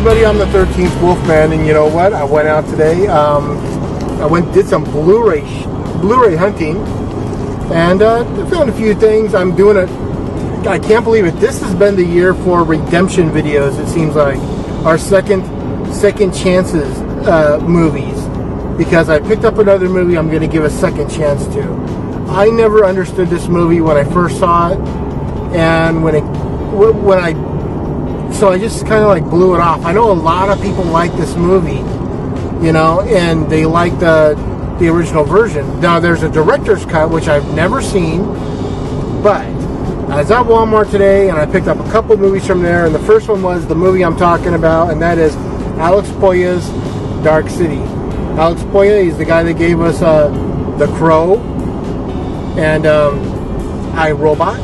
everybody, I'm the 13th Wolfman, and you know what? I went out today. Did some Blu-ray hunting, and found a few things. I'm doing it. I can't believe it. This has been the year for redemption videos. It seems like our second chances movies, because I picked up another movie I'm going to give a second chance to. I never understood this movie when I first saw it, and so I just kind of like blew it off. I know a lot of people like this movie, you know, and they like the original version. Now there's a director's cut, which I've never seen, but I was at Walmart today and I picked up a couple movies from there, and the first one was the movie I'm talking about, and that is Alex Poya's Dark City. Alex Poya, he's the guy that gave us The Crow and I, Robot.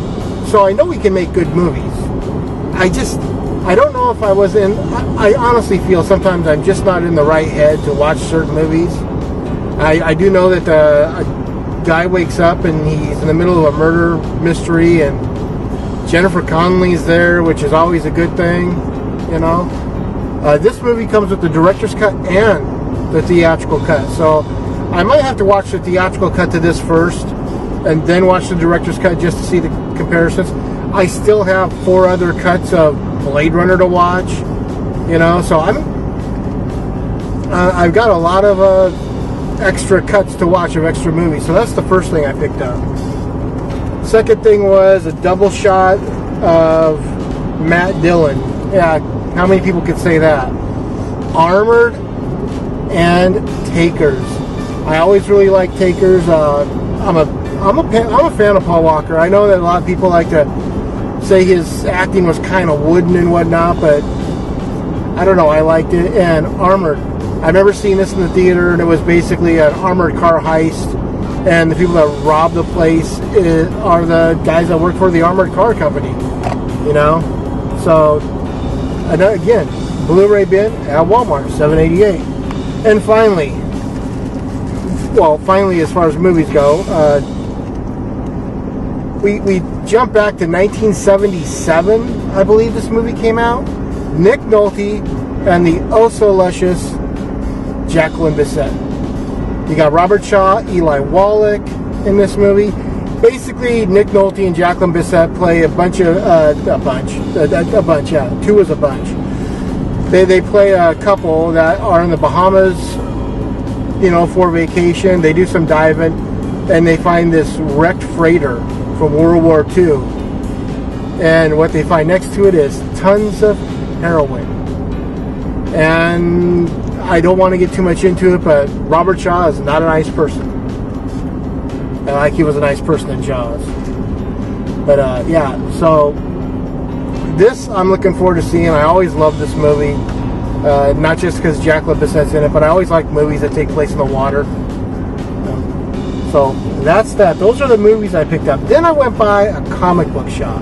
So I know he can make good movies. I don't know if I honestly feel sometimes I'm just not in the right head to watch certain movies. I do know that a guy wakes up and he's in the middle of a murder mystery, and Jennifer Connelly's there, which is always a good thing, you know. This movie comes with the director's cut and the theatrical cut, so I might have to watch the theatrical cut to this first and then watch the director's cut just to see the comparisons. I still have 4 other cuts of Blade Runner to watch, you know, so I've got a lot of extra cuts to watch of extra movies. So that's the first thing I picked up. Second thing was a double shot of Matt Dillon. Yeah, how many people could say that? Armored and Takers. I always really like Takers. I'm a fan of Paul Walker. I know that a lot of people like to say his acting was kind of wooden and whatnot, but I don't know, I liked it. And Armored, I remember seeing this in the theater, and it was basically an armored car heist, and the people that robbed the place are the guys that work for the armored car company, you know. So again, Blu-ray bin at Walmart, $7.88. And finally, as far as movies go, we jump back to 1977, I believe this movie came out. Nick Nolte and the oh-so-luscious Jacqueline Bisset. You got Robert Shaw, Eli Wallach in this movie. Basically, Nick Nolte and Jacqueline Bisset play two is a bunch. They play a couple that are in the Bahamas, you know, for vacation. They do some diving, and they find this wrecked freighter from World War II, and what they find next to it is tons of heroin. And I don't want to get too much into it, but Robert Shaw is not a nice person. Like he was a nice person in Jaws. But yeah, so this I'm looking forward to seeing. I always love this movie, not just because Jacqueline Bisset's in it, but I always like movies that take place in the water. So that's that. Those are the movies I picked up. Then I went by a comic book shop.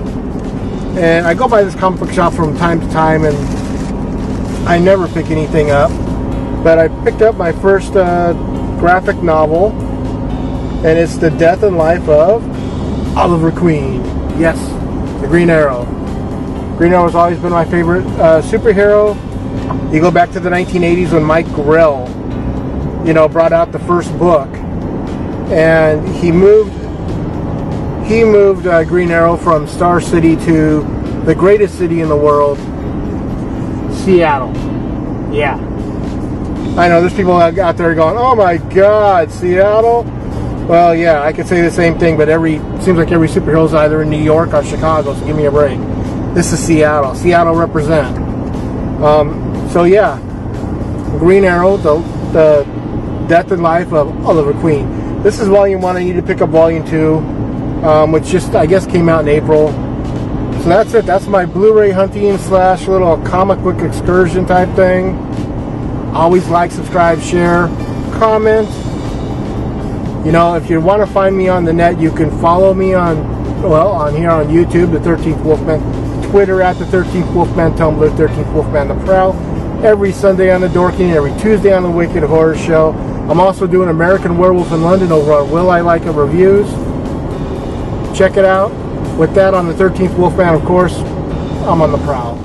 And I go by this comic book shop from time to time, and I never pick anything up. But I picked up my first graphic novel, and it's The Death and Life of Oliver Queen. Yes, the Green Arrow. Green Arrow has always been my favorite superhero. You go back to the 1980s when Mike Grell, you know, brought out the first book. And he moved Green Arrow from Star City to the greatest city in the world, Seattle. Yeah, I know there's people out there going, "Oh my God, Seattle." Well, yeah, I could say the same thing, but seems like every superhero is either in New York or Chicago. So give me a break. This is Seattle. Seattle represent. So yeah, Green Arrow, the Death and Life of Oliver Queen. This is Volume 1. I need to pick up Volume 2, which just, I guess, came out in April. So that's it. That's my Blu-ray hunting / little comic book excursion type thing. Always like, subscribe, share, comment. You know, if you want to find me on the net, you can follow me on here on YouTube, the 13th Wolfman, Twitter at the 13th Wolfman, Tumblr, 13th Wolfman the Prowl, every Sunday on the Dorkening, every Tuesday on the Wicked Horror Show. I'm also doing American Werewolf in London over on Will I Like It Reviews. Check it out. With that, on the 13th Wolfman, of course, I'm on the prowl.